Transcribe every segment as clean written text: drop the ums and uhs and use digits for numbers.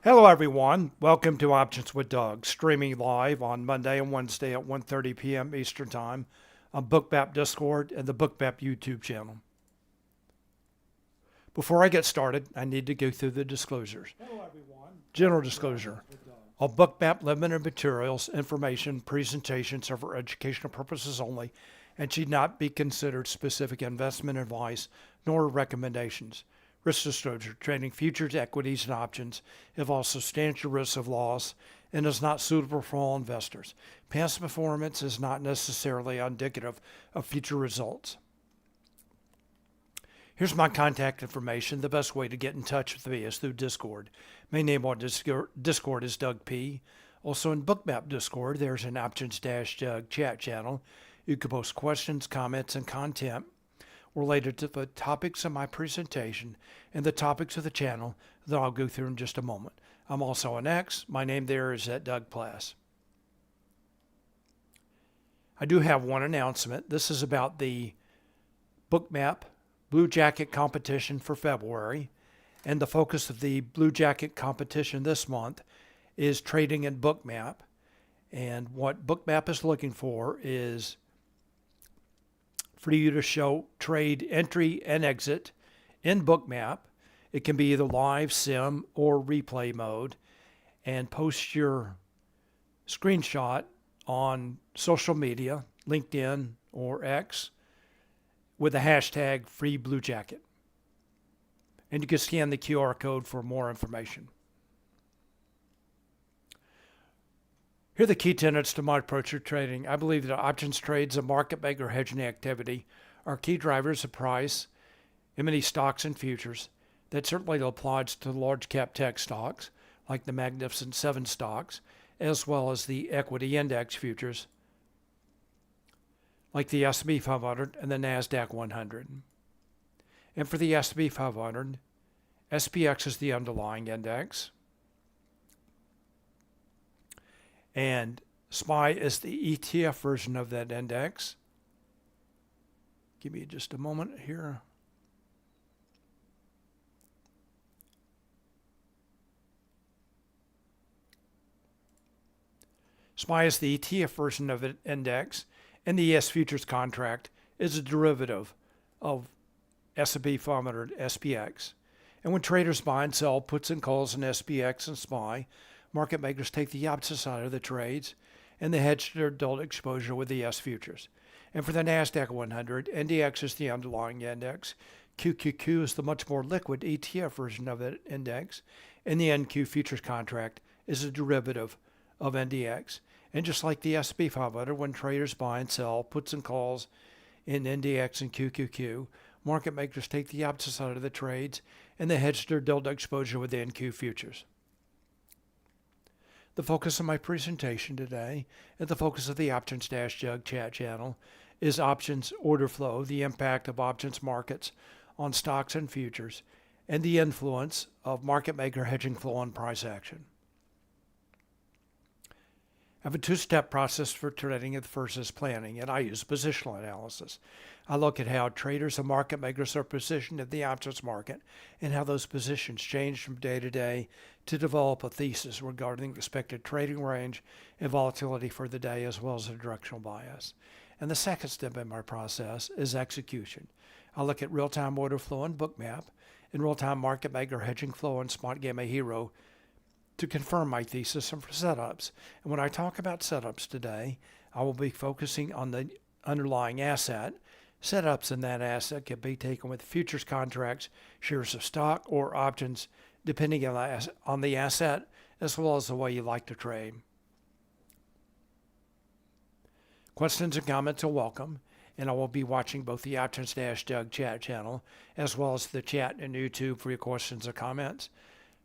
Hello everyone, welcome to Options with Doug, streaming live on Monday and Wednesday at 1:30 p.m. Eastern Time on Bookmap Discord and the Bookmap YouTube channel. Before I get started, I need to go through the disclosures. Hello everyone. General disclosure. All Bookmap limited materials, information, presentations are for educational purposes only and should not be considered specific investment advice nor recommendations. Risk disclosure: trading futures, equities, and options involves substantial risk of loss and is not suitable for all investors. Past performance is not necessarily indicative of future results. Here's my contact information. The best way to get in touch with me is through Discord. My name on Discord is Doug P. Also in Bookmap Discord, there's an Options-Doug chat channel. You can post questions, comments, and content related to the topics of my presentation and the topics of the channel that I'll go through in just a moment. I'm also on X. My name there is @Pless. I do have one announcement. This is about the Bookmap Blue Jacket competition for February. And the focus of the Blue Jacket competition this month is trading in Bookmap. And what Bookmap is looking for is for you to show trade entry and exit in Bookmap. It can be either live, sim, or replay mode, and post your screenshot on social media, LinkedIn or X, with the hashtag #FreeBlueJacket. And you can scan the QR code for more information. Here are the key tenets to my approach to trading. I believe that options trades and market maker hedging activity are key drivers of price in many stocks and futures. That certainly applies to large cap tech stocks like the Magnificent Seven stocks, as well as the equity index futures like the S&P 500 and the NASDAQ 100. And for the S&P 500, SPX is the underlying index, and SPY is the ETF version of that index. Give me just a moment here. SPY is the ETF version of an index, and the ES futures contract is a derivative of S&P 500 SPX. And when traders buy and sell puts and calls in SPX and SPY, market makers take the opposite side of the trades and they hedge their adult exposure with the ES futures. And for the NASDAQ 100, NDX is the underlying index. QQQ is the much more liquid ETF version of that index. And the NQ futures contract is a derivative of NDX. And just like the S&P 500, when traders buy and sell puts and calls in NDX and QQQ, market makers take the opposite side of the trades and they hedge their delta exposure with the NQ futures. The focus of my presentation today and the focus of the Options-Doug chat channel is options order flow, the impact of options markets on stocks and futures, and the influence of market maker hedging flow on price action. I have a two-step process for trading. The first is planning, and I use positional analysis. I look at how traders and market makers are positioned in the options market and how those positions change from day to day to develop a thesis regarding expected trading range and volatility for the day, as well as a directional bias. And the second step in my process is execution. I look at real-time order flow in Bookmap and real-time market maker hedging flow in Spotgamma Hero to confirm my thesis and for setups. And when I talk about setups today, I will be focusing on the underlying asset. Setups in that asset can be taken with futures contracts, shares of stock, or options, depending on the asset, as well as the way you like to trade. Questions and comments are welcome, and I will be watching both the Options-Doug chat channel, as well as the chat and YouTube for your questions or comments.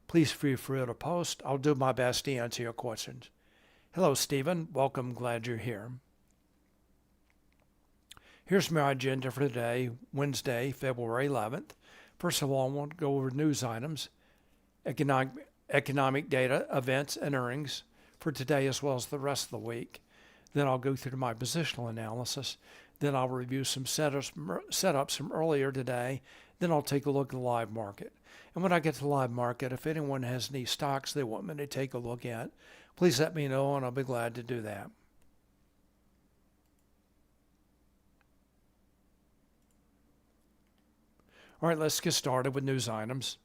Please feel free to post. I'll do my best to answer your questions. Hello, Stephen. Welcome. Glad you're here. Here's my agenda for today, Wednesday, February 11th. First of all, I want to go over news items, economic data, events, and earnings for today as well as the rest of the week. Then I'll go through my positional analysis. Then I'll review some setups from earlier today. Then I'll take a look at the live market. And when I get to the live market, if anyone has any stocks they want me to take a look at, please let me know and I'll be glad to do that. All right, let's get started with news items.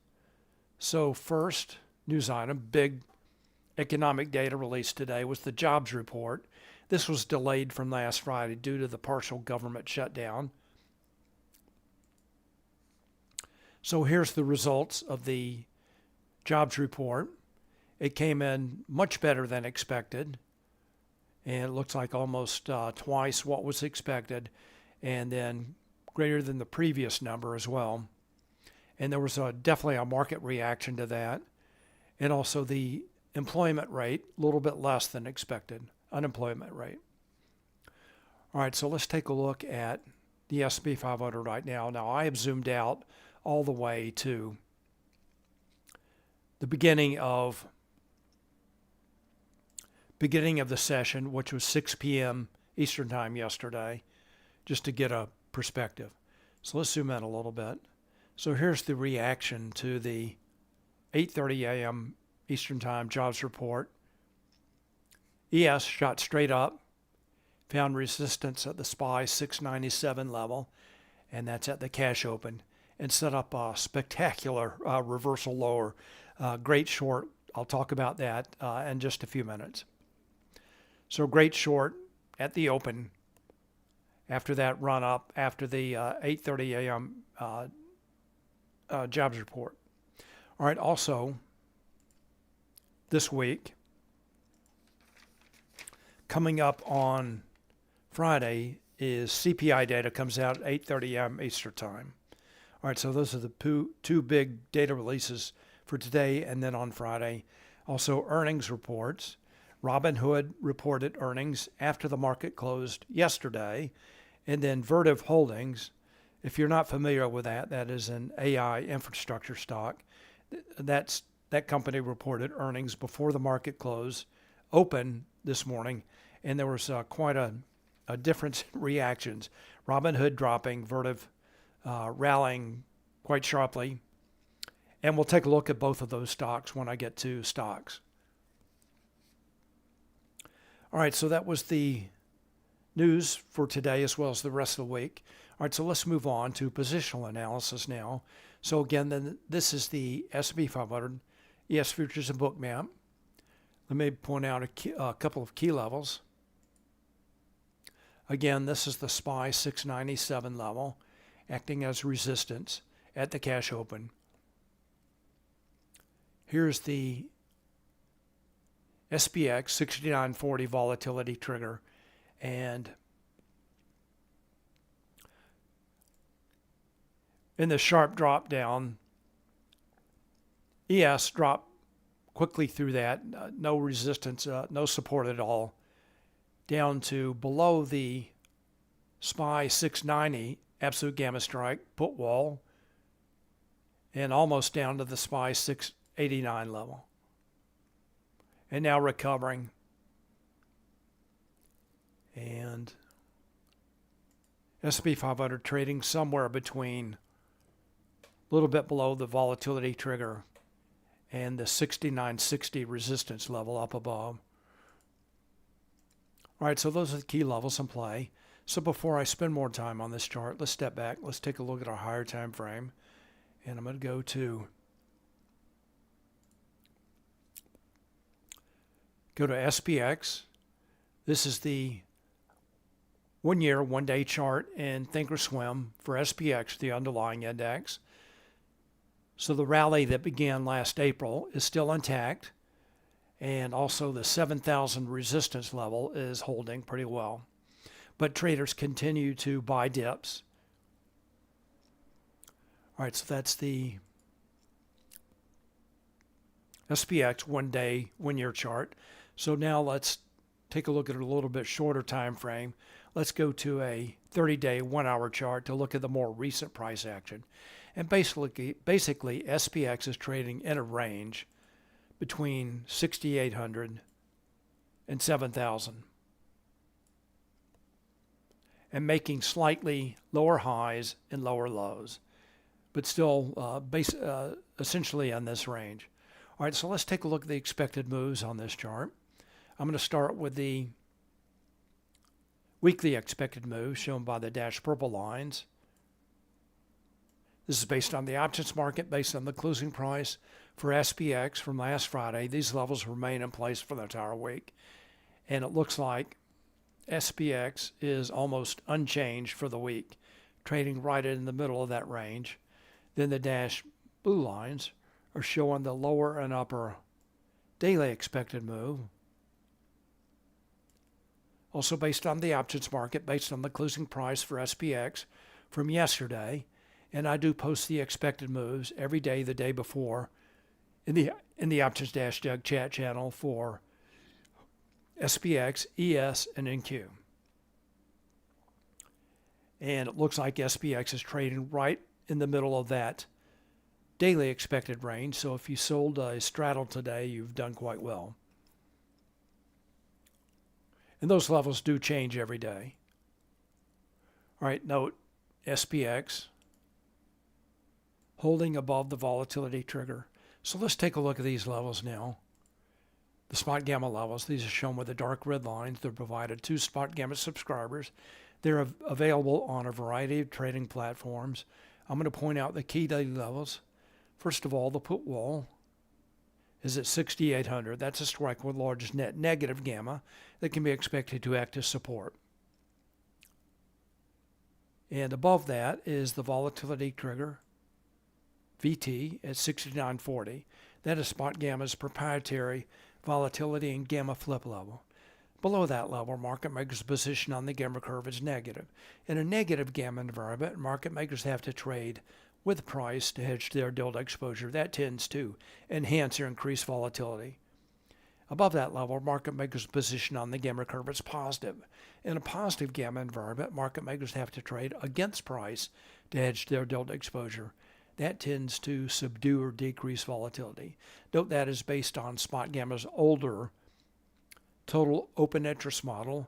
So first news item, big economic data released today was the jobs report. This was delayed from last Friday due to the partial government shutdown. So here's the results of the jobs report. It came in much better than expected, and it looks like almost twice what was expected, and then greater than the previous number as well. And there was definitely a market reaction to that. And also the employment rate, a little bit less than expected, unemployment rate. All right, so let's take a look at the S&P 500 right now. Now, I have zoomed out all the way to the beginning of the session, which was 6 p.m. Eastern Time yesterday, just to get a perspective. So let's zoom in a little bit. So here's the reaction to the 8:30 a.m. Eastern Time jobs report. ES shot straight up, found resistance at the SPY 697 level, and that's at the cash open, and set up a spectacular reversal lower. Great short. I'll talk about that in just a few minutes. So great short at the open after that run up after the 8:30 a.m. Jobs report. All right, also this week, coming up on Friday, is CPI data comes out at 8:30 a.m. Eastern Time. All right, so those are the two big data releases for today and then on Friday. Also earnings reports. Robinhood reported earnings after the market closed yesterday, and then Vertiv Holdings, if you're not familiar with that, that is an AI infrastructure stock. That company reported earnings before the market closed, open this morning, and there was quite a difference in reactions. Robinhood dropping, Vertiv rallying quite sharply, and we'll take a look at both of those stocks when I get to stocks. All right, so that was the news for today as well as the rest of the week. All right, so let's move on to positional analysis now. So again, then this is the S&P 500, ES Futures and Bookmap. Let me point out a couple of key levels. Again, this is the SPY 697 level, acting as resistance at the cash open. Here's the SPX 6940 volatility trigger, and in the sharp drop down, ES dropped quickly through that, no resistance, no support at all, down to below the SPY 690 absolute gamma strike put wall, and almost down to the SPY 689 level. And now recovering. And S&P 500 trading somewhere between a little bit below the volatility trigger and the 6960 resistance level up above. All right, so those are the key levels in play. So before I spend more time on this chart, let's step back. Let's take a look at our higher time frame. And I'm going to go to SPX. This is the 1 year, 1 day chart in Thinkorswim for SPX, the underlying index. So the rally that began last April is still intact, and also the 7,000 resistance level is holding pretty well. But traders continue to buy dips. All right, so that's the SPX 1 day, 1 year chart. So now let's take a look at a little bit shorter time frame. Let's go to a 30-day, 1 hour chart to look at the more recent price action. And basically SPX is trading in a range between 6,800 and 7,000, and making slightly lower highs and lower lows, but still essentially in this range. All right, so let's take a look at the expected moves on this chart. I'm going to start with the weekly expected move shown by the dashed purple lines. This is based on the options market, based on the closing price for SPX from last Friday. These levels remain in place for the entire week. And it looks like SPX is almost unchanged for the week, trading right in the middle of that range. Then the dashed blue lines are showing the lower and upper daily expected move. Also based on the options market, based on the closing price for SPX from yesterday. And I do post the expected moves every day the day before in the options dash Doug chat channel for SPX, ES, and NQ. And it looks like SPX is trading right in the middle of that daily expected range. So if you sold a straddle today, you've done quite well. And those levels do change every day. All right, note SPX holding above the volatility trigger. So let's take a look at these levels now. The Spotgamma levels, these are shown with the dark red lines. They're provided to Spotgamma subscribers. They're available on a variety of trading platforms. I'm going to point out the key daily levels. First of all, the put wall is at 6,800. That's a strike with largest net negative gamma that can be expected to act as support. And above that is the volatility trigger, VT, at 69.40. That is Spotgamma's proprietary volatility and gamma flip level. Below that level, market makers' position on the gamma curve is negative. In a negative gamma environment, market makers have to trade with price to hedge their delta exposure. That tends to enhance or increase volatility. Above that level, market makers' position on the gamma curve is positive. In a positive gamma environment, market makers have to trade against price to hedge their delta exposure. That tends to subdue or decrease volatility. Note that is based on Spotgamma's older total open interest model,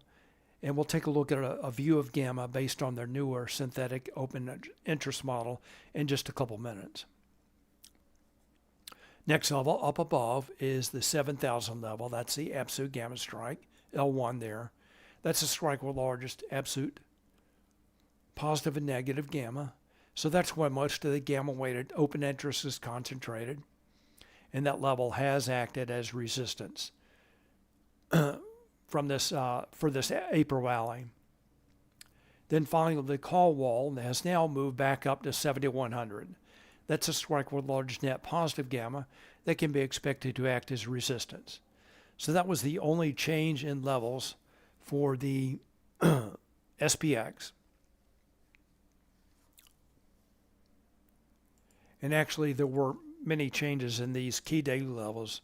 and we'll take a look at a view of gamma based on their newer synthetic open interest model in just a couple minutes. Next level up above is the 7,000 level. That's the absolute gamma strike, L1 there. That's a strike with largest absolute positive and negative gamma. So that's where most of the gamma-weighted open interest is concentrated, and that level has acted as resistance from this for this April rally. Then finally, the call wall has now moved back up to 7,100. That's a strike with large net positive gamma that can be expected to act as resistance. So that was the only change in levels for the SPX. And actually, there were many changes in these key daily levels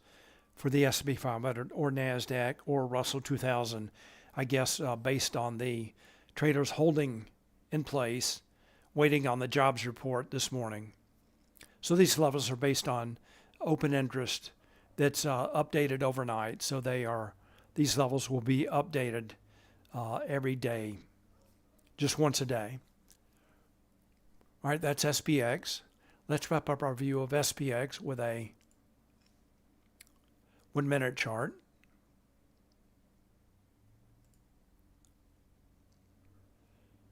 for the S&P 500 or NASDAQ or Russell 2000, I guess, based on the traders holding in place, waiting on the jobs report this morning. So these levels are based on open interest that's updated overnight. So these levels will be updated every day, just once a day. All right, that's SPX. Let's wrap up our view of SPX with a 1-minute chart.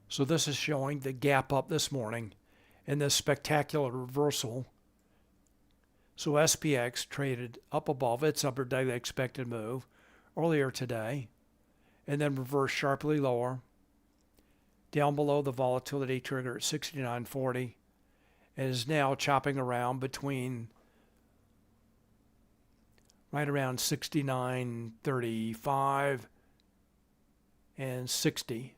So this is showing the gap up this morning and this spectacular reversal. So SPX traded up above its upper daily expected move earlier today and then reversed sharply lower, down below the volatility trigger at 69.40. And is now chopping around between right around 69.35 and 60.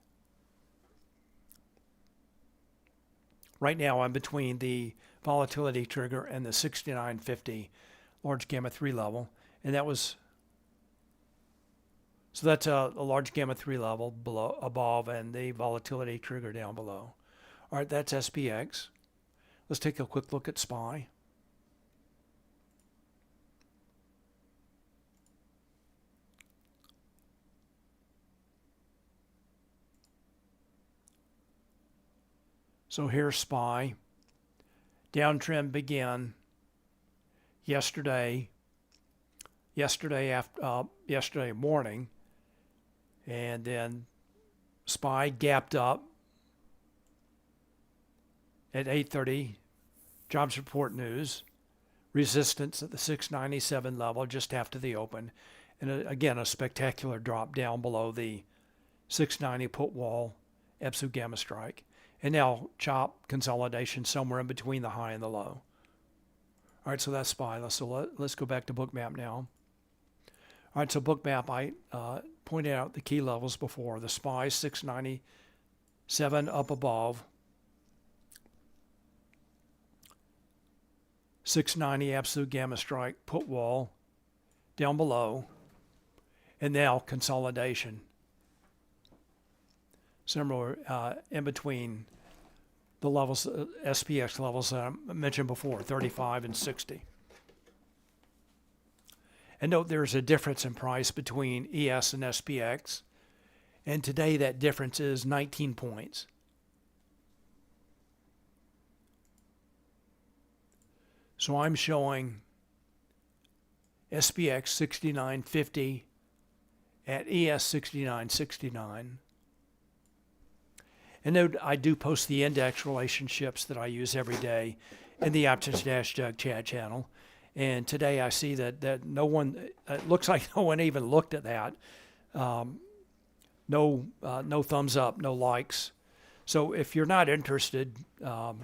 Right now I'm between the volatility trigger and the 69.50 large gamma 3 level, and that was so that's a large gamma 3 level below above and the volatility trigger down below. All right, that's SPX. Let's take a quick look at SPY. So here's SPY. Downtrend began yesterday morning, and then SPY gapped up at 8:30. Jobs report news, resistance at the 697 level just after the open, and again a spectacular drop down below the 690 put wall absolute gamma strike, and now chop consolidation somewhere in between the high and the low. All right, so that's SPY. Let's go back to Bookmap now. All right, so Bookmap, I pointed out the key levels before. The SPY 697 up above, 690 absolute gamma strike put wall down below, and now consolidation. Similar in between the levels, SPX levels that I mentioned before, 35 and 60. And note there's a difference in price between ES and SPX, and today that difference is 19 points. So I'm showing SPX 69.50 at ES 69.69. And note I do post the index relationships that I use every day in the Options-Jug chat channel. And today I see that no one, it looks like no one even looked at that. No thumbs up, no likes. So if you're not interested, that's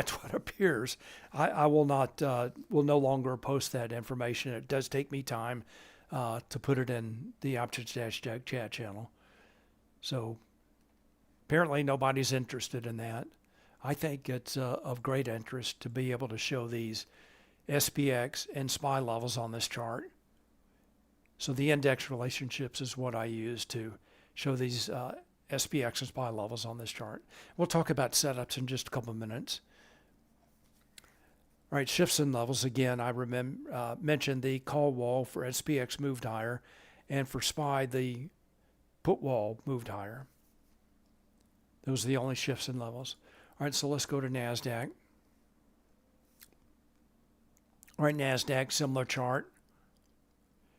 what appears, I will no longer post that information. It does take me time to put it in the Options-Jug chat channel. So apparently nobody's interested in that. I think it's of great interest to be able to show these SPX and SPY levels on this chart. So the index relationships is what I use to show these SPX and SPY levels on this chart. We'll talk about setups in just a couple of minutes. All right, shifts in levels. Again, I mentioned the call wall for SPX moved higher, and for SPY, the put wall moved higher. Those are the only shifts in levels. All right, so let's go to NASDAQ. All right, NASDAQ, similar chart.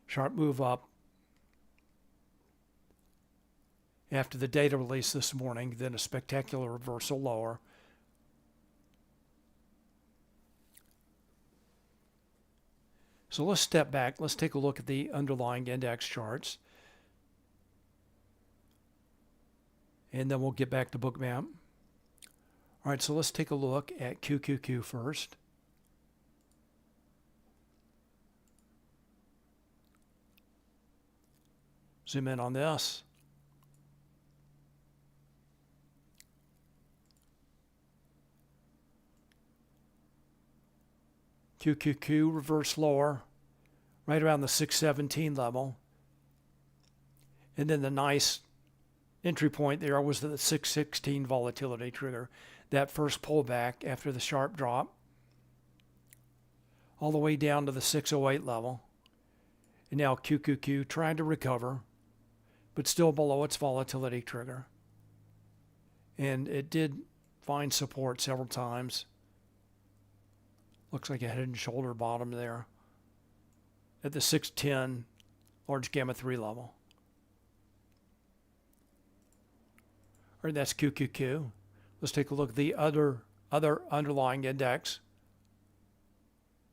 Sharp move up after the data release this morning, then a spectacular reversal lower. So let's step back. Let's take a look at the underlying index charts. And then we'll get back to Bookmap. All right, so let's take a look at QQQ first. Zoom in on this. QQQ reverse lower, right around the 617 level. And then the nice entry point there was the 616 volatility trigger. That first pullback after the sharp drop, all the way down to the 608 level. And now QQQ trying to recover, but still below its volatility trigger. And it did find support several times. Looks like a head and shoulder bottom there at the 610 large gamma 3 level. All right, that's QQQ. Let's take a look at the other underlying index,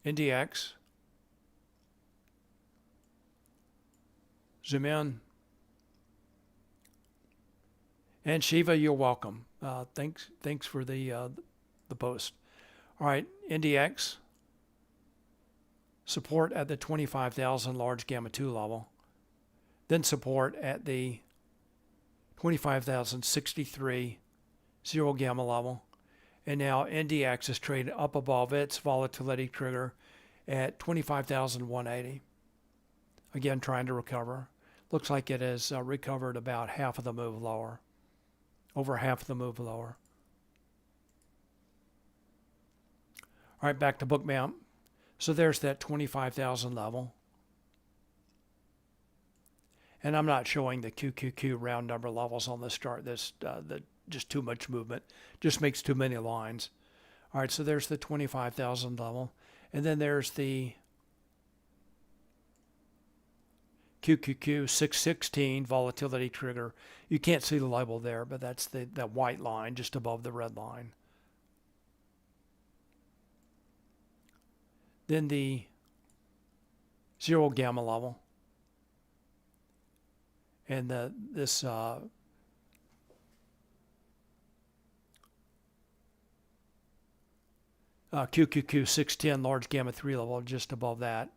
NDX. Zoom in. And Shiva, you're welcome. Thanks for the post. All right, NDX. Support at the 25,000 large gamma 2 level. Then support at the 25,063 zero gamma level. And now NDX is trading up above its volatility trigger at 25,180. Again, trying to recover. Looks like it has recovered about half of the move lower. Over half of the move lower. All right, back to Bookmap. So there's that 25,000 level. And I'm not showing the QQQ round number levels on this chart. This just too much movement. Just makes too many lines. All right, so there's the 25,000 level. And then there's the QQQ 616 volatility trigger. You can't see the label there, but that's that white line just above the red line. Then the 0 gamma level. And this QQQ 610 large gamma 3 level just above that.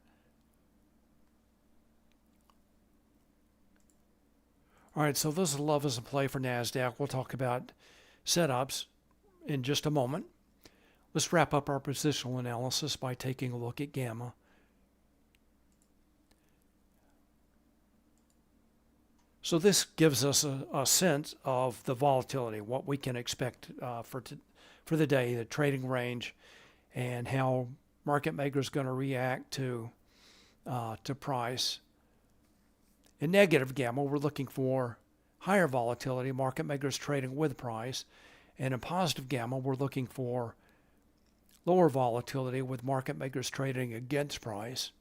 All right, so those are levels of play for NASDAQ. We'll talk about setups in just a moment. Let's wrap up our positional analysis by taking a look at gamma. So this gives us a sense of the volatility, what we can expect for the day, the trading range, and how market makers going to react to price. In negative gamma, we're looking for higher volatility, market makers trading with price. And in positive gamma, we're looking for lower volatility with market makers trading against price.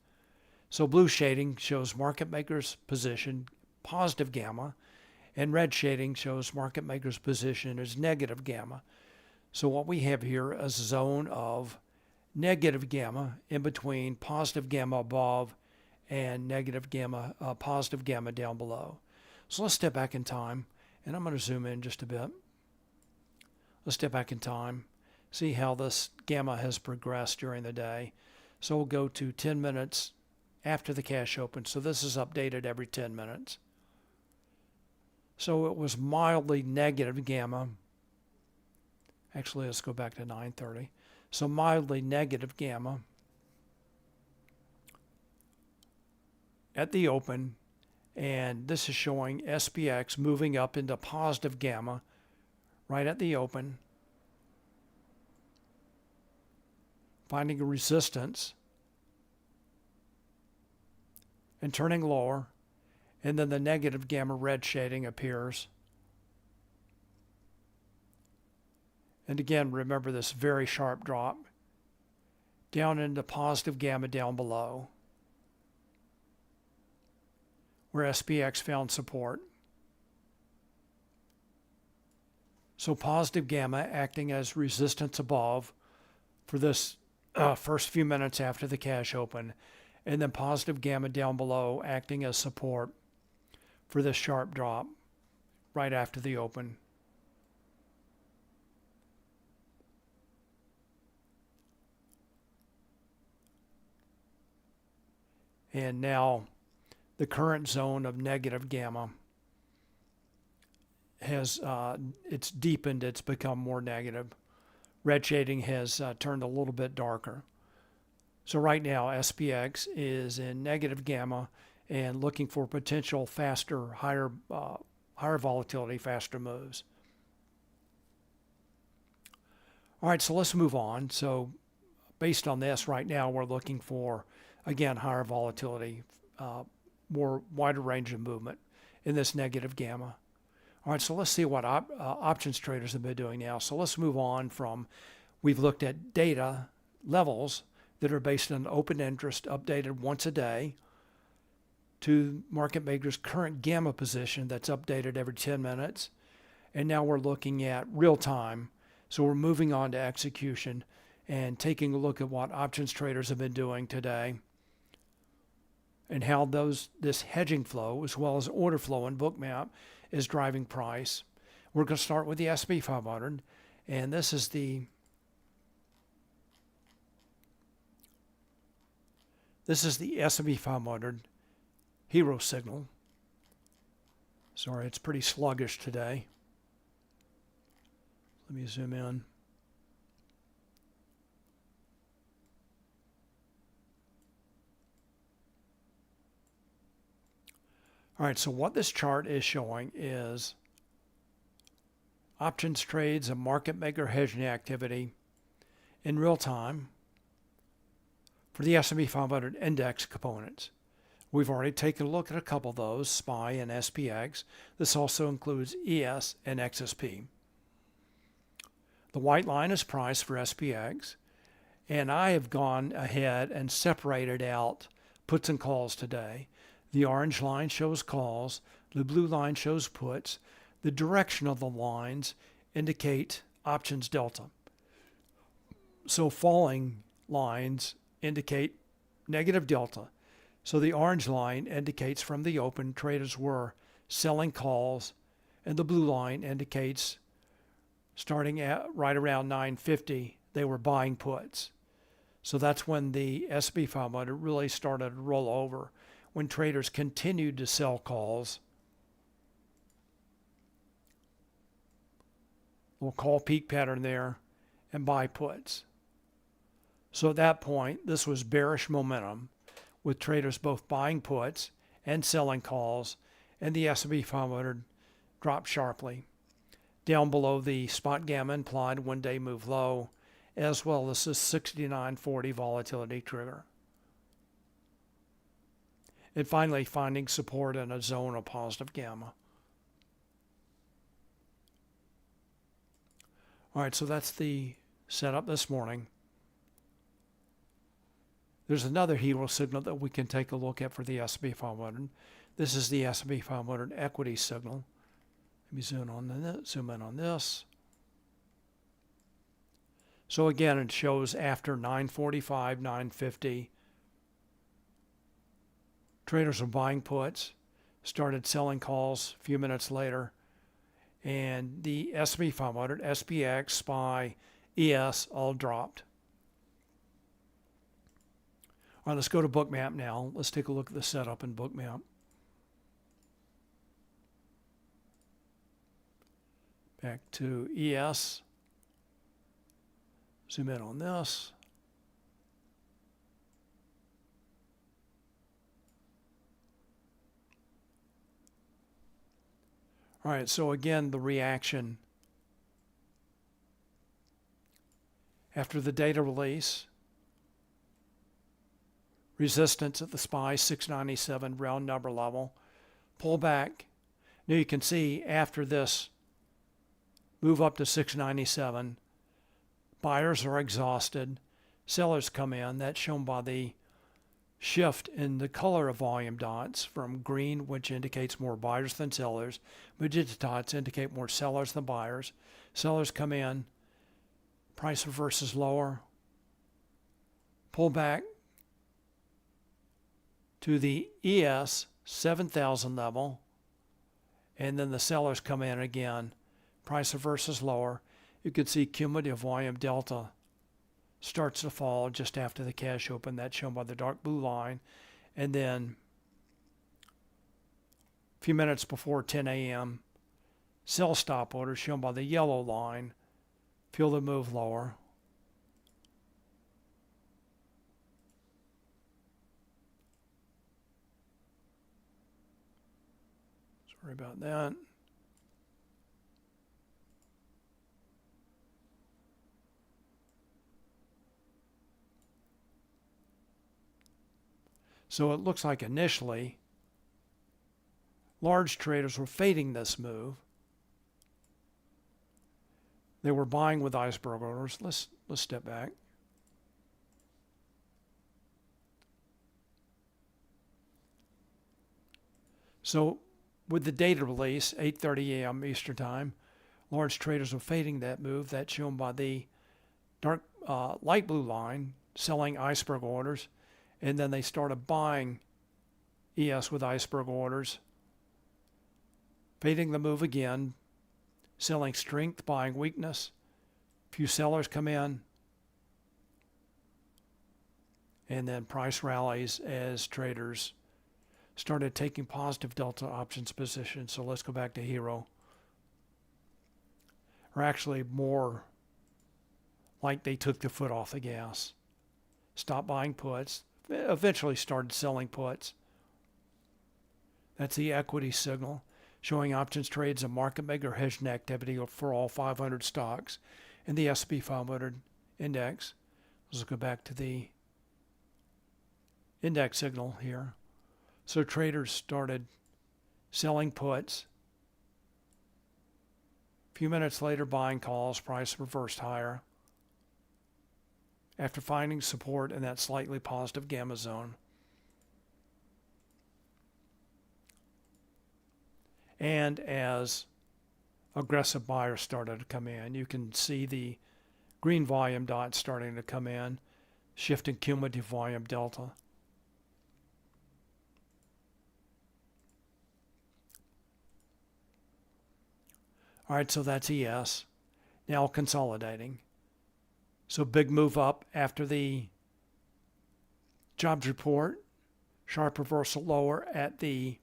So blue shading shows market makers' position, positive gamma, and red shading shows market makers' position as negative gamma. So what we have here is a zone of negative gamma in between positive gamma above and negative gamma, positive gamma down below. So let's step back in time, and I'm going to zoom in just a bit. Let's step back in time, see how this gamma has progressed during the day. So we'll go to 10 minutes after the cash open. So this is updated every 10 minutes. So it was mildly negative gamma. Actually, let's go back to 9:30. So mildly negative gamma at the open, and this is showing SPX moving up into positive gamma right at the open, finding a resistance and turning lower, and then the negative gamma red shading appears. And again, remember this very sharp drop down into positive gamma down below, where SPX found support. So positive gamma acting as resistance above for this first few minutes after the cash open, and then positive gamma down below acting as support for this sharp drop right after the open. And now the current zone of negative gamma has it's deepened, it's become more negative. Red shading has turned a little bit darker. So right now SPX is in negative gamma and looking for potential faster, higher volatility, faster moves. All right, so let's move on. So based on this, right now we're looking for, again, higher volatility, more wider range of movement in this negative gamma. All right, so let's see what options traders have been doing now. So let's move on from, we've looked at data levels that are based on open interest updated once a day, to market makers' current gamma position that's updated every 10 minutes. And now we're looking at real time. So we're moving on to execution and taking a look at what options traders have been doing today and how this hedging flow as well as order flow in Bookmap is driving price. We're going to start with the S&P 500, and this is the S&P 500 hero signal. Sorry, it's pretty sluggish today. Let me zoom in. All right, so what this chart is showing is options trades and market maker hedging activity in real time for the S&P 500 index components. We've already taken a look at a couple of those, SPY and SPX. This also includes ES and XSP. The white line is price for SPX, and I have gone ahead and separated out puts and calls today. The orange line shows calls, the blue line shows puts. The direction of the lines indicate options delta. So falling lines indicate negative delta. So the orange line indicates from the open traders were selling calls, and the blue line indicates starting at right around 950 they were buying puts. So that's when the S&P 500 really started to roll over, when traders continued to sell calls. We'll call peak pattern there and buy puts. So at that point, this was bearish momentum, with traders both buying puts and selling calls, and the S&P 500 dropped sharply down below the Spotgamma implied one-day move low, as well as the 69.40 volatility trigger. And finally finding support in a zone of positive gamma. All right, so that's the setup this morning. There's another hero signal that we can take a look at for the S&P 500. This is the S&P 500 equity signal. Let me zoom in on this. So again, it shows after 945, 950, traders are buying puts, started selling calls a few minutes later, and the S&P 500, SPX, SPY, ES all dropped. All right, let's go to Bookmap now. Let's take a look at the setup in Bookmap. Back to ES. Zoom in on this. All right, so again, the reaction after the data release. Resistance at the SPY 697 round number level. Pull back. Now you can see after this move up to 697, buyers are exhausted. Sellers come in. That's shown by the shift in the color of volume dots from green, which indicates more buyers than sellers. Magenta dots indicate more sellers than buyers. Sellers come in. Price reverses lower. Pull back to the ES 7,000 level, and then the sellers come in again. Price reverses lower. You can see cumulative volume delta starts to fall just after the cash open. That's shown by the dark blue line. And then a few minutes before 10 a.m., sell stop orders shown by the yellow line. Feel the move lower. Sorry about that. So it looks like initially large traders were fading this move. They were buying with iceberg orders. Let's step back. So with the data release, 8:30 a.m. Eastern Time, large traders were fading that move. That's shown by the dark light blue line, selling iceberg orders. And then they started buying ES with iceberg orders, fading the move again, selling strength, buying weakness. Few sellers come in, and then price rallies as traders started taking positive delta options positions. So let's go back to Hero. Or actually more like they took the foot off the gas. Stopped buying puts. Eventually started selling puts. That's the equity signal, showing options trades and market maker hedging activity for all 500 stocks in the S&P 500 index. Let's go back to the index signal here. So traders started selling puts. A few minutes later, buying calls, price reversed higher after finding support in that slightly positive gamma zone. And as aggressive buyers started to come in, you can see the green volume dots starting to come in, shifting cumulative volume delta. All right, so that's ES. Now consolidating. So big move up after the jobs report, sharp reversal lower at the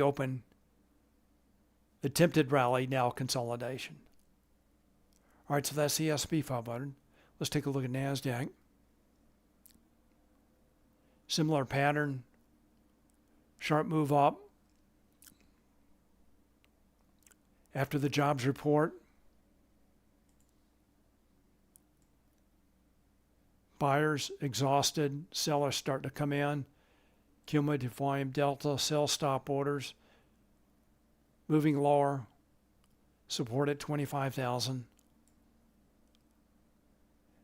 open. Attempted rally, now consolidation. All right, so that's the S&P 500. Let's take a look at NASDAQ. Similar pattern, sharp move up after the jobs report. Buyers exhausted, sellers start to come in. Cumulative volume delta, sell stop orders. Moving lower, support at 25,000.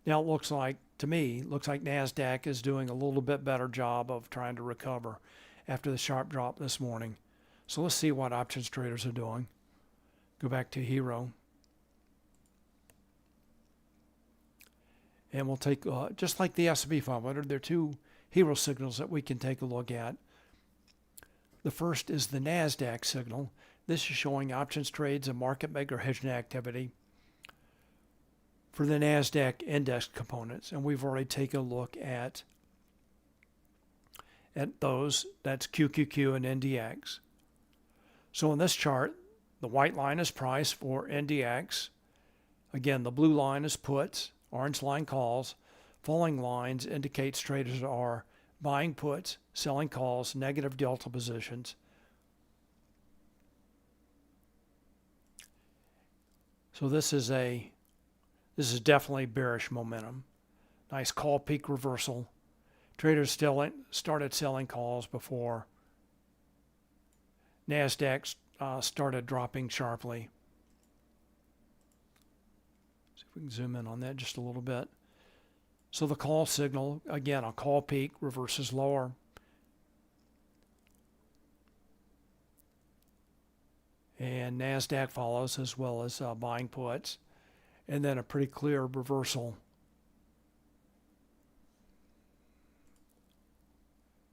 Now it looks like, to me, looks like NASDAQ is doing a little bit better job of trying to recover after the sharp drop this morning. So let's see what options traders are doing. Go back to Hero. And we'll take, just like the S&P 500, there are two Hero signals that we can take a look at. The first is the NASDAQ signal. This is showing options trades and market maker hedging activity for the NASDAQ index components. And we've already taken a look at those. That's QQQ and NDX. So in this chart, the white line is price for NDX. Again, the blue line is puts, orange line calls. Falling lines indicates traders are buying puts, selling calls, negative delta positions. So this is definitely bearish momentum. Nice call peak reversal. Traders still started selling calls before NASDAQ started dropping sharply. See if we can zoom in on that just a little bit. So the call signal, again, a call peak reverses lower. And NASDAQ follows, as well as buying puts. And then a pretty clear reversal.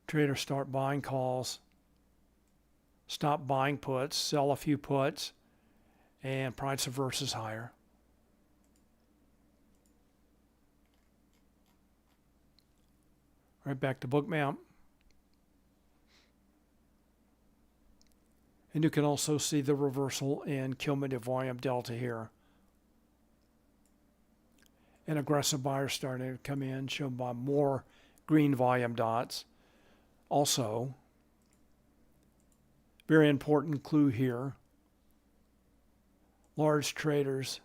Traders start buying calls, stop buying puts, sell a few puts, and price reverses higher. All right, back to Bookmap. And you can also see the reversal in cumulative volume delta here. And aggressive buyers starting to come in, shown by more green volume dots. Also, very important clue here, large traders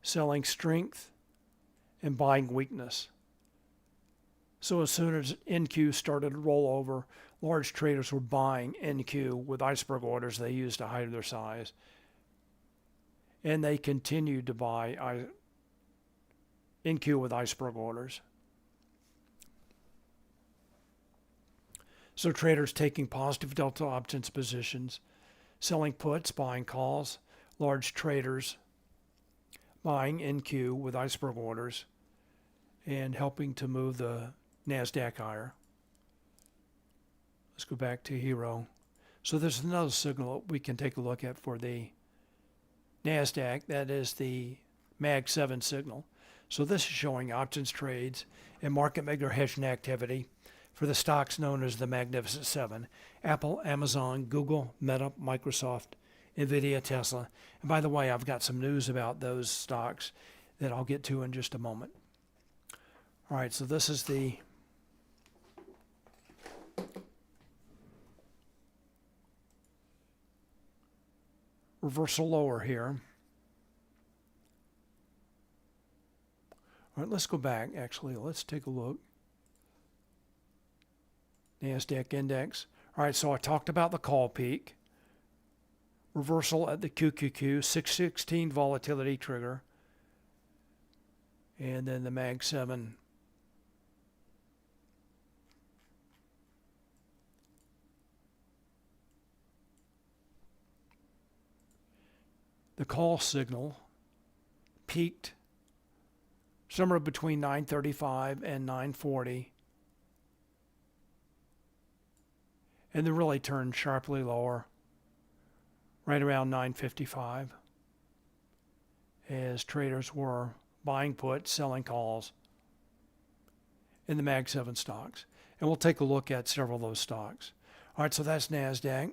selling strength and buying weakness. So as soon as NQ started to roll over, large traders were buying NQ with iceberg orders they used to hide their size. And they continued to buy NQ with iceberg orders. So traders taking positive delta options positions, selling puts, buying calls, large traders buying NQ with iceberg orders, and helping to move the NASDAQ higher. Let's go back to Hero. So there's another signal we can take a look at for the NASDAQ. That is the MAG 7 signal. So this is showing options trades and market maker hedging activity for the stocks known as the Magnificent Seven: Apple, Amazon, Google, Meta, Microsoft, NVIDIA, Tesla. And by the way, I've got some news about those stocks that I'll get to in just a moment. All right, so this is the reversal lower here. All right, let's go back. Actually, let's take a look. NASDAQ index All right, so I talked about the call peak, reversal at the QQQ, 616 volatility trigger, and then the Mag 7 the call signal peaked somewhere between 9:35 and 9:40, and then really turned sharply lower right around 9:55 as traders were buying puts, selling calls in the Mag 7 stocks. And we'll take a look at several of those stocks. All right, so that's NASDAQ.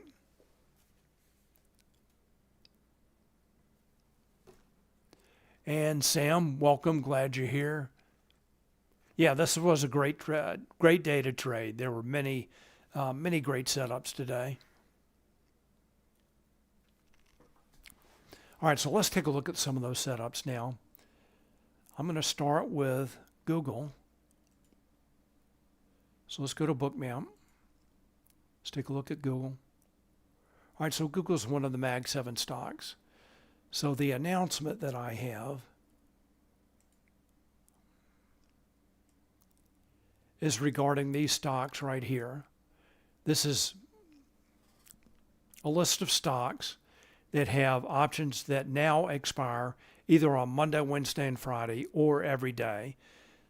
And Sam, welcome. Glad you're here. Yeah, this was a great day to trade. There were many great setups today. All right, so let's take a look at some of those setups now. I'm going to start with Google. So let's go to Bookmap. Let's take a look at Google. All right, so Google is one of the Mag 7 stocks. So the announcement that I have is regarding these stocks right here. This is a list of stocks that have options that now expire either on Monday, Wednesday, and Friday, or every day.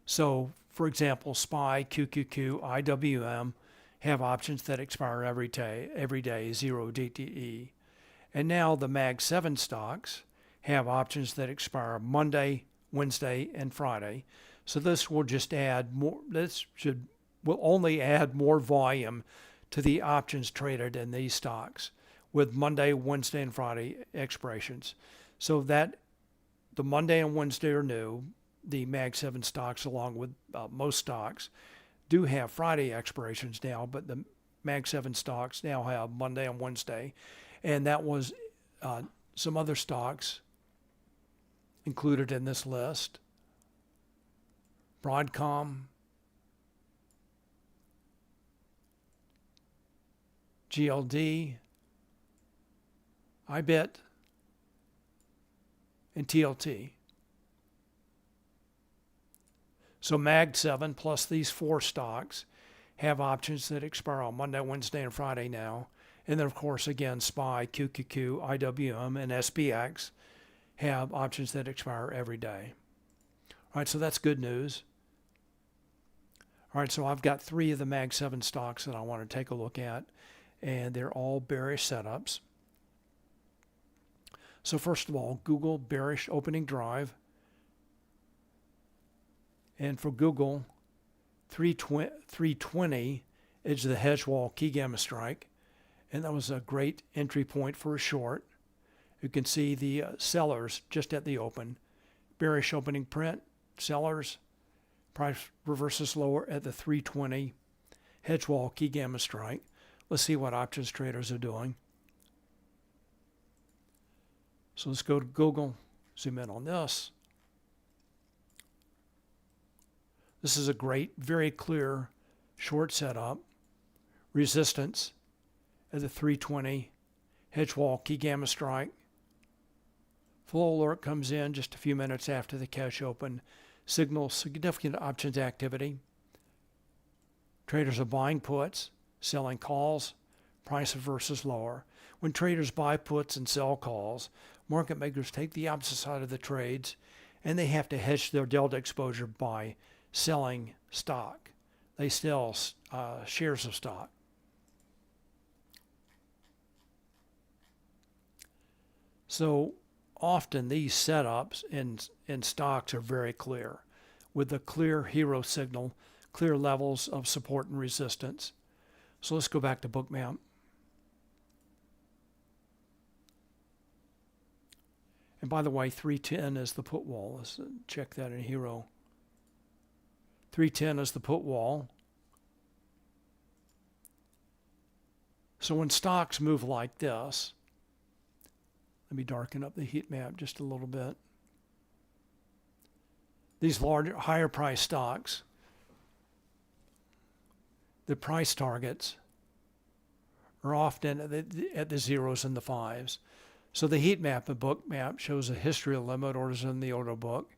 So, for example, SPY, QQQ, IWM have options that expire every day, 0 DTE. And now the Mag 7 stocks have options that expire Monday, Wednesday, and Friday. So this will just add more, will only add more volume to the options traded in these stocks with Monday, Wednesday, and Friday expirations. So that the Monday and Wednesday are new. The Mag 7 stocks, along with most stocks, do have Friday expirations now, but the Mag 7 stocks now have Monday and Wednesday. And that was some other stocks included in this list. Broadcom, GLD, iBit, and TLT. So Mag 7 plus these four stocks have options that expire on Monday, Wednesday, and Friday now. And then, of course, again, SPY, QQQ, IWM, and SPX have options that expire every day. All right, so that's good news. All right, so I've got three of the Mag 7 stocks that I want to take a look at, and they're all bearish setups. So first of all, Google bearish opening drive. And for Google, 320 is the hedge wall key gamma strike. And that was a great entry point for a short. You can see the sellers just at the open. Bearish opening print, sellers, price reverses lower at the 320 hedge wall key gamma strike. Let's see what options traders are doing. So let's go to Google, zoom in on this. This is a great, very clear short setup. Resistance at the 320 hedge wall key gamma strike. Flow alert comes in just a few minutes after the cash open. Signals significant options activity. Traders are buying puts, selling calls, price versus lower. When traders buy puts and sell calls, market makers take the opposite side of the trades, and they have to hedge their delta exposure by selling stock. They sell shares of stock. So often these setups in stocks are very clear, with a clear hero signal, clear levels of support and resistance. So let's go back to Bookmap. And by the way, 310 is the put wall. Let's check that in hero. 310 is the put wall. So when stocks move like this, let me darken up the heat map just a little bit. These larger, higher price stocks, the price targets are often at the zeros and the fives. So the heat map of Bookmap shows a history of limit orders in the order book.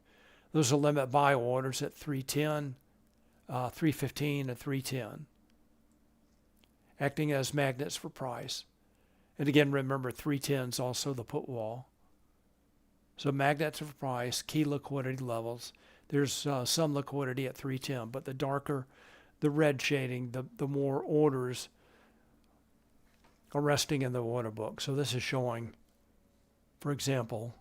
Those are limit buy orders at 310, 315, and 310, acting as magnets for price. And again, remember 310 is also the put wall. So magnets for price, key liquidity levels. There's some liquidity at 310, but the darker the red shading, the more orders are resting in the order book. So this is showing, for example,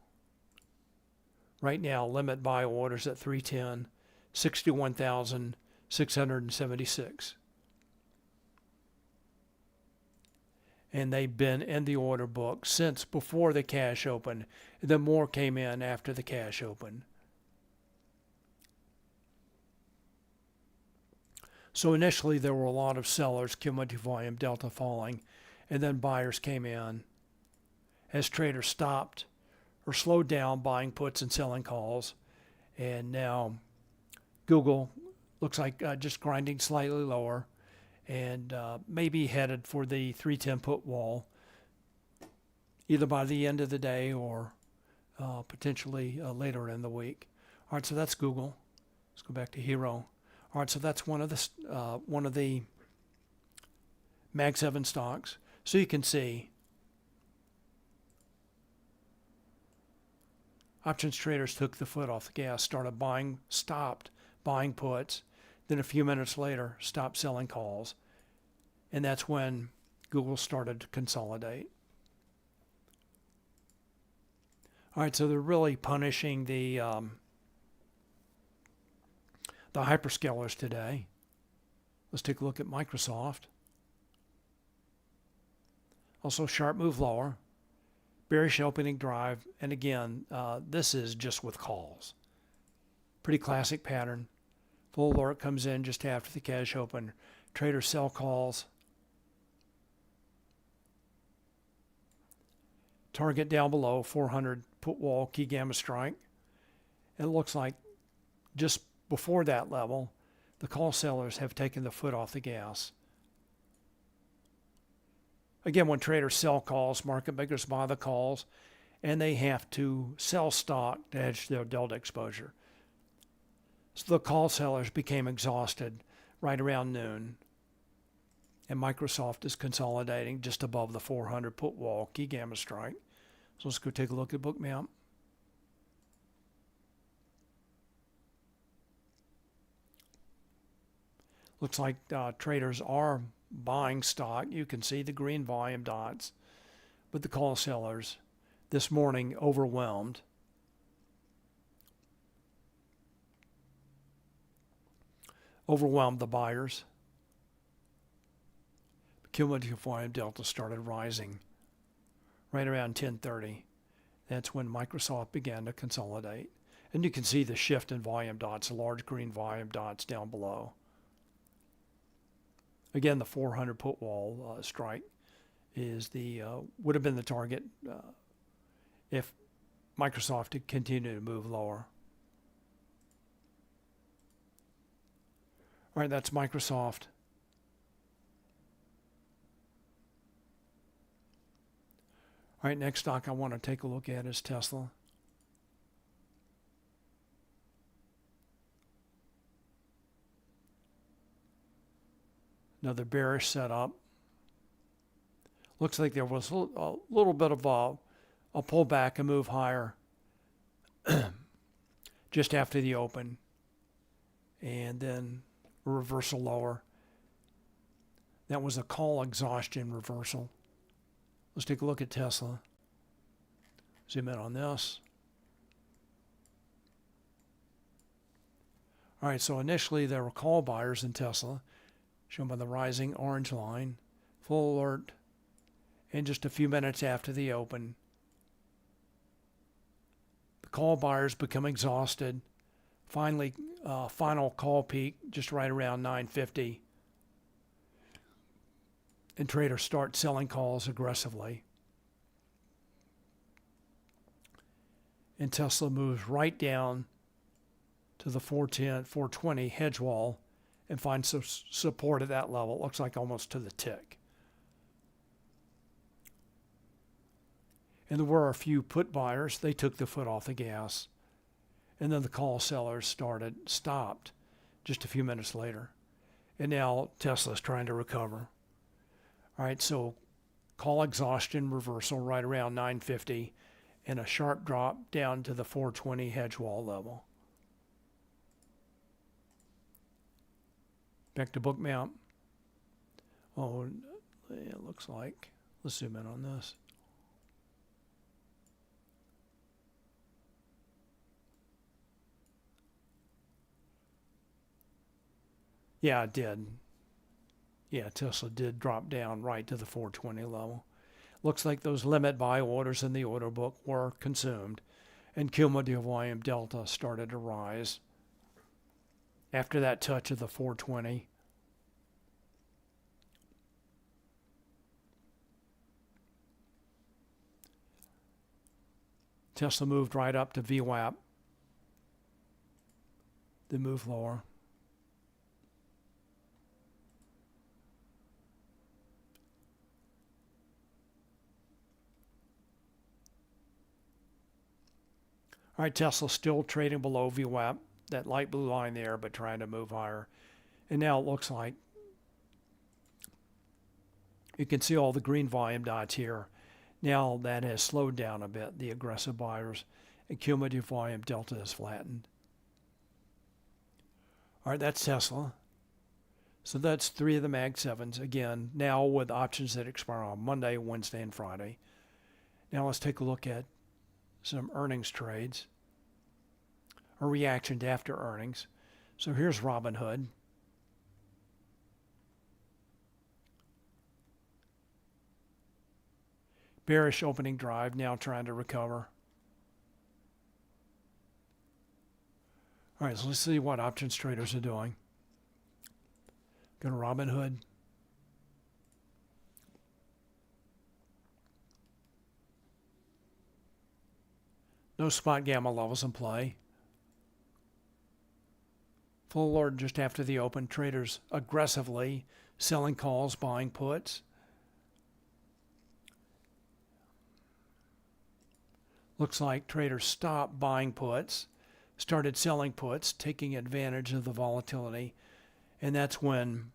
right now, limit buy orders at 310, 61,676. And they've been in the order book since before the cash opened. Then more came in after the cash opened. So initially there were a lot of sellers, cumulative volume delta falling, and then buyers came in as traders stopped or slowed down buying puts and selling calls. And now Google looks like just grinding slightly lower and maybe headed for the 310 put wall either by the end of the day or potentially later in the week. All right, so that's Google. Let's go back to Hero. All right, so that's one of the Mag 7 stocks. So you can see options traders took the foot off the gas, stopped buying puts, then a few minutes later stopped selling calls, and that's when Google started to consolidate. All right, so they're really punishing the hyperscalers today. Let's take a look at Microsoft. Also sharp move lower, bearish opening drive, and again, this is just with calls. Pretty classic pattern. Full alert comes in just after the cash open. Traders sell calls. Target down below, 400 put wall, key gamma strike. It looks like just before that level, the call sellers have taken the foot off the gas. Again, when traders sell calls, market makers buy the calls, and they have to sell stock to hedge their delta exposure. So the call sellers became exhausted right around noon, and Microsoft is consolidating just above the 400 put wall, key gamma strike. So let's go take a look at Bookmap. Looks like traders are buying stock. You can see the green volume dots, but the call sellers this morning overwhelmed. Overwhelmed the buyers. Cumulative volume delta started rising right around 10:30. That's when Microsoft began to consolidate. And you can see the shift in volume dots, large green volume dots down below. Again, the 400 put wall strike is would have been the target if Microsoft had continued to move lower. All right, that's Microsoft. All right, next stock I want to take a look at is Tesla. Another bearish setup. Looks like there was a little bit of a pullback, a move higher just after the open, and then a reversal lower. That was a call exhaustion reversal. Let's take a look at Tesla. Zoom in on this. All right, so initially there were call buyers in Tesla, shown by the rising orange line, full alert, and just a few minutes after the open, the call buyers become exhausted. Finally, final call peak just right around 950. And traders start selling calls aggressively. And Tesla moves right down to the 410, 420 hedge wall and finds some support at that level. It looks like almost to the tick. And there were a few put buyers. They took the foot off the gas. And then the call sellers stopped just a few minutes later. And now Tesla's trying to recover. All right, so call exhaustion reversal right around 950 and a sharp drop down to the 420 hedge wall level. Back to Bookmap. Oh, it looks like. Let's zoom in on this. Yeah, it did. Yeah, Tesla did drop down right to the 420 level. Looks like those limit buy orders in the order book were consumed, and cumulative volume delta started to rise after that touch of the 420. Tesla moved right up to VWAP, then moved lower. All right, Tesla's still trading below VWAP, that light blue line there, but trying to move higher. And now it looks like you can see all the green volume dots here. Now that has slowed down a bit, the aggressive buyers, and cumulative volume delta has flattened. All right, that's Tesla. So that's 3 of the Mag 7s, again, now with options that expire on Monday, Wednesday, and Friday. Now let's take a look at some earnings trades, or reaction to after earnings. So here's Robinhood. Bearish opening drive, now trying to recover. All right, so let's see what options traders are doing. Go to Robinhood. No Spotgamma levels in play. Full alert just after the open. Traders aggressively selling calls, buying puts. Looks like traders stopped buying puts, started selling puts, taking advantage of the volatility. And that's when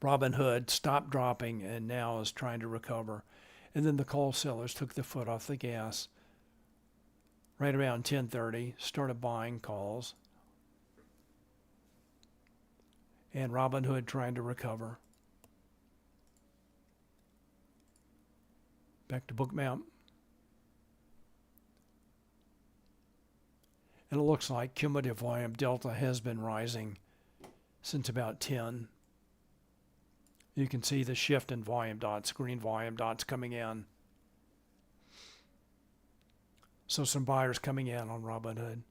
Robinhood stopped dropping and now is trying to recover. And then the call sellers took the foot off the gas right around 10:30, started buying calls. And Robinhood trying to recover. Back to Bookmap. And it looks like cumulative volume delta has been rising since about 10. You can see the shift in volume dots, green volume dots coming in. So some buyers coming in on Robinhood.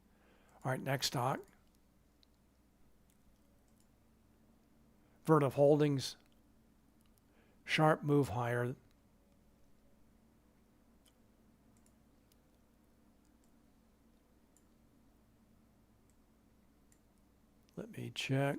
All right, next stock. Vertiv Holdings. Sharp move higher. Let me check.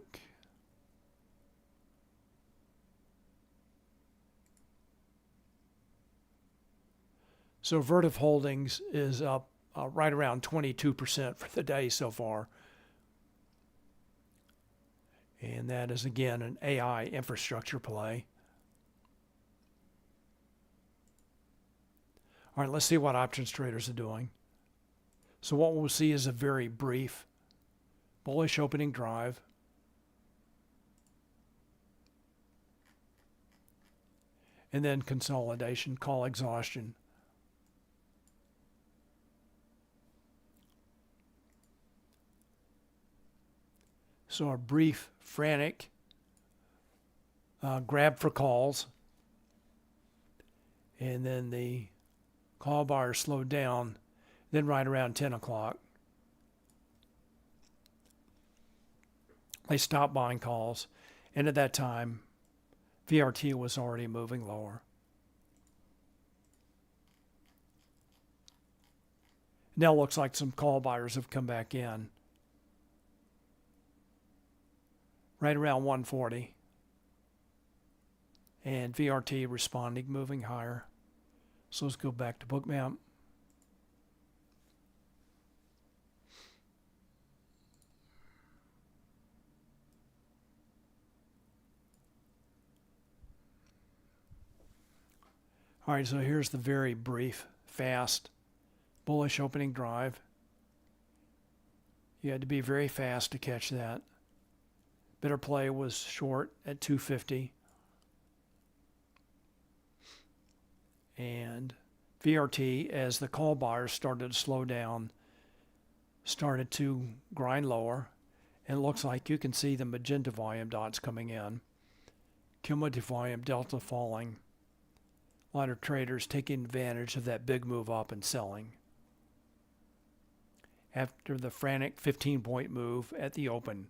So Vertiv Holdings is up right around 22% for the day so far. And that is, again, an AI infrastructure play. All right, let's see what options traders are doing. So what we'll see is a very brief bullish opening drive. And then consolidation, call exhaustion. So a brief, frantic grab for calls. And then the call buyers slowed down, then right around 10 o'clock. They stopped buying calls. And at that time, VRT was already moving lower. Now it looks like some call buyers have come back in. Right around 140. And VRT responding, moving higher. So let's go back to Bookmap. All right, so here's the very brief, fast, bullish opening drive. You had to be very fast to catch that. Better play was short at 250. And VRT, as the call buyers started to slow down, started to grind lower. And it looks like you can see the magenta volume dots coming in. Cumulative volume delta falling. A lot of traders taking advantage of that big move up and selling. After the frantic 15-point move at the open,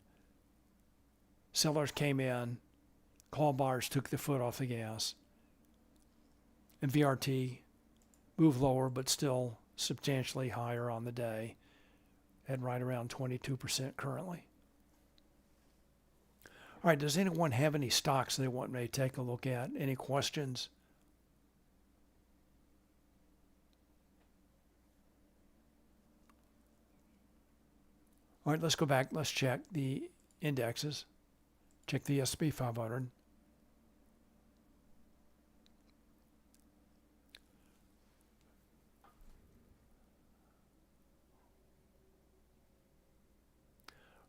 sellers came in, call buyers took the foot off the gas, and VRT moved lower but still substantially higher on the day at right around 22% currently. All right, does anyone have any stocks they want me to take a look at? Any questions? All right, let's go back. Let's check the indexes. Check the S&P 500.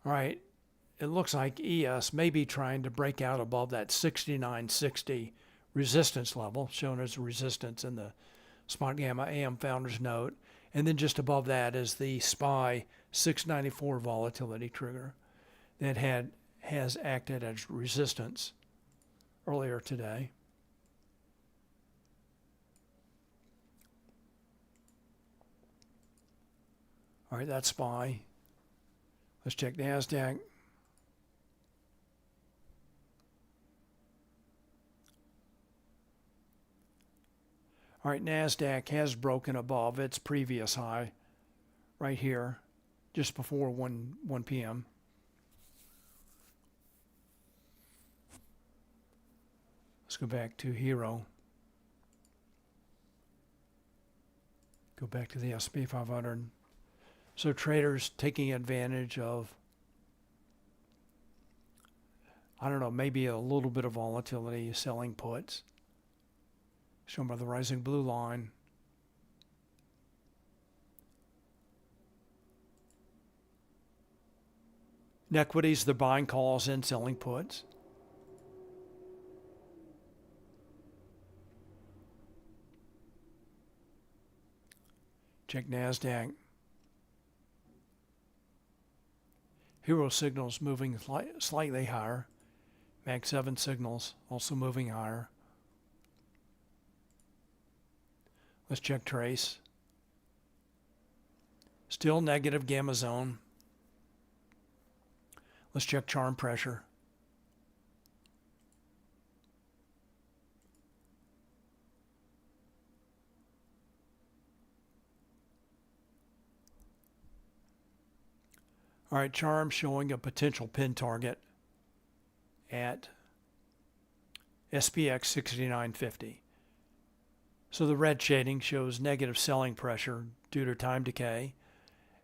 All right, it looks like ES may be trying to break out above that 69.60 resistance level, shown as resistance in the Spotgamma AM Founders Note. And then just above that is the SPY 694 volatility trigger that has acted as resistance earlier today. All right, that's SPY. Let's check NASDAQ. All right, NASDAQ has broken above its previous high right here, just before 1 p.m. Let's go back to Hero. Go back to the S&P 500. So traders taking advantage of, I don't know, maybe a little bit of volatility, selling puts, shown by the rising blue line. In equities, they're buying calls and selling puts. Check NASDAQ. Hero signals moving slightly higher. Mag 7 signals also moving higher. Let's check Trace. Still negative gamma zone. Let's check charm pressure. All right, charm showing a potential pin target at SPX 6950. So the red shading shows negative selling pressure due to time decay,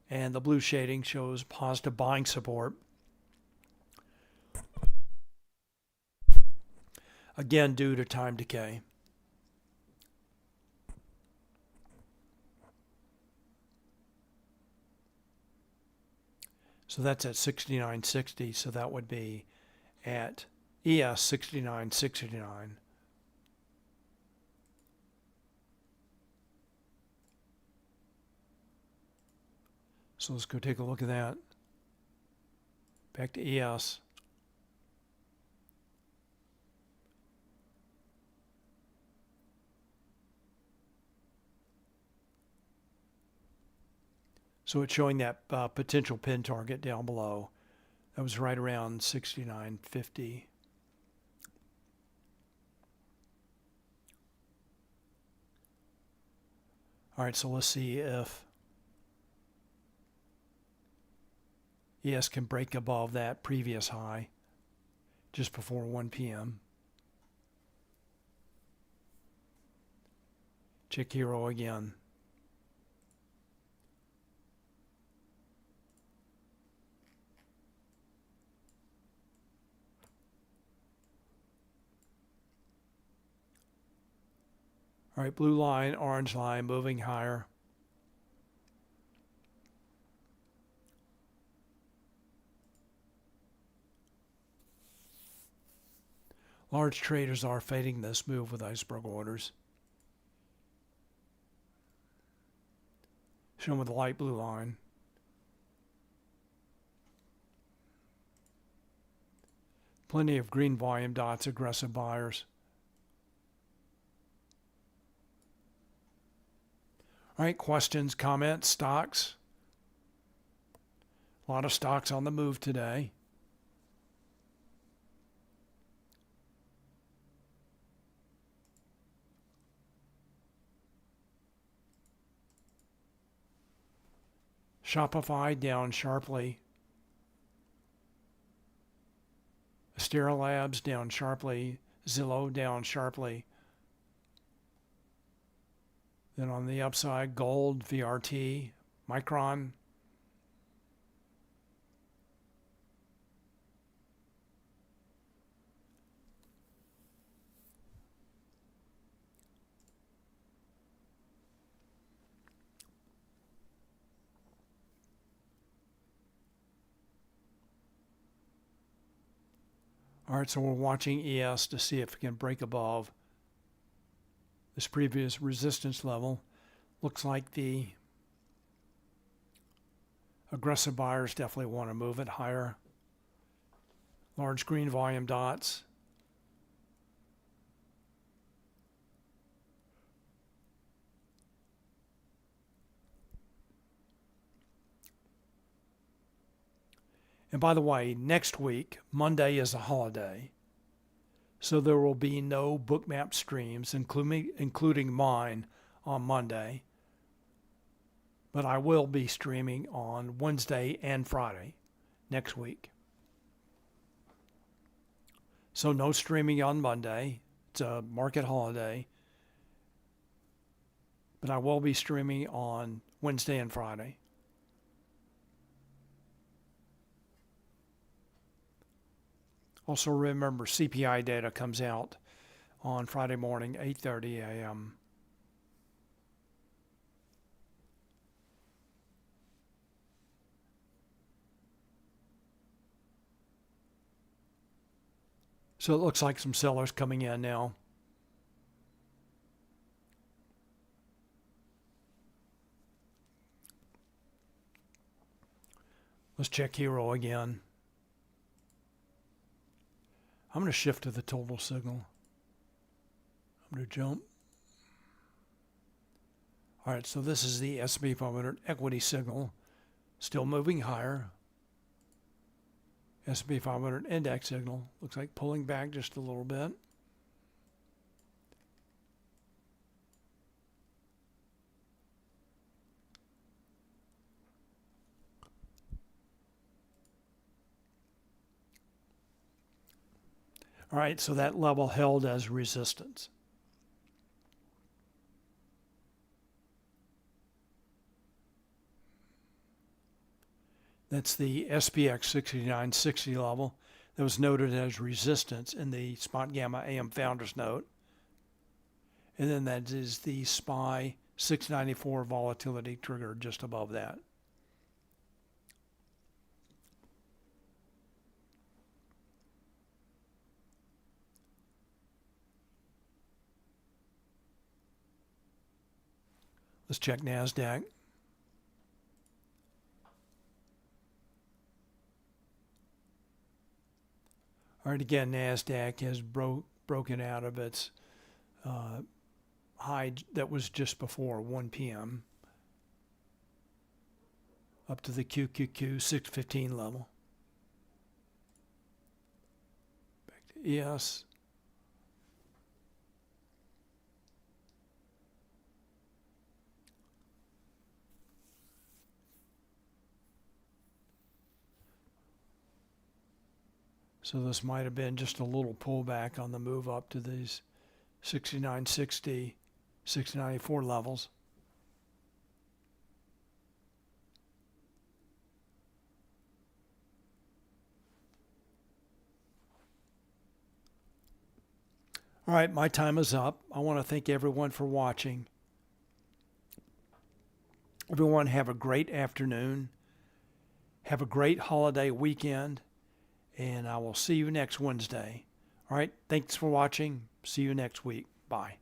and the blue shading shows positive buying support. Again, due to time decay. So that's at 69.60, so that would be at ES 69.69. So let's go take a look at that. Back to ES. So it's showing that potential pin target down below. That was right around 69.50. All right, so let's see if ES can break above that previous high just before 1 p.m. Check Hero again. All right, blue line, orange line moving higher. Large traders are fading this move with iceberg orders, shown with the light blue line. Plenty of green volume dots, aggressive buyers. All right, questions, comments, stocks. A lot of stocks on the move today. Shopify down sharply. Astera Labs down sharply. Zillow down sharply. Then on the upside, gold, VRT, Micron. All right, so we're watching ES to see if it can break above this previous resistance level. Looks like the aggressive buyers definitely want to move it higher. Large green volume dots. And by the way, next week, Monday is a holiday. So there will be no Bookmap streams, including mine, on Monday. But I will be streaming on Wednesday and Friday next week. So no streaming on Monday. It's a market holiday. But I will be streaming on Wednesday and Friday. Also remember, CPI data comes out on Friday morning, 8:30 a.m. So it looks like some sellers coming in now. Let's check Hero again. I'm going to shift to the total signal. I'm going to jump. All right, so this is the S&P 500 equity signal, still moving higher. S&P 500 index signal looks like pulling back just a little bit. All right, so that level held as resistance. That's the SPX 6960 level that was noted as resistance in the Spotgamma AM Founders Note. And then that is the SPY 694 volatility trigger just above that. Let's check NASDAQ. All right, again, NASDAQ has broken out of its high that was just before 1 p.m. up to the QQQ 615 level. Back to ES. So this might have been just a little pullback on the move up to these 6960, 6094 levels. All right, my time is up. I want to thank everyone for watching. Everyone have a great afternoon. Have a great holiday weekend, and I will see you next Wednesday. All right, thanks for watching. See you next week. Bye.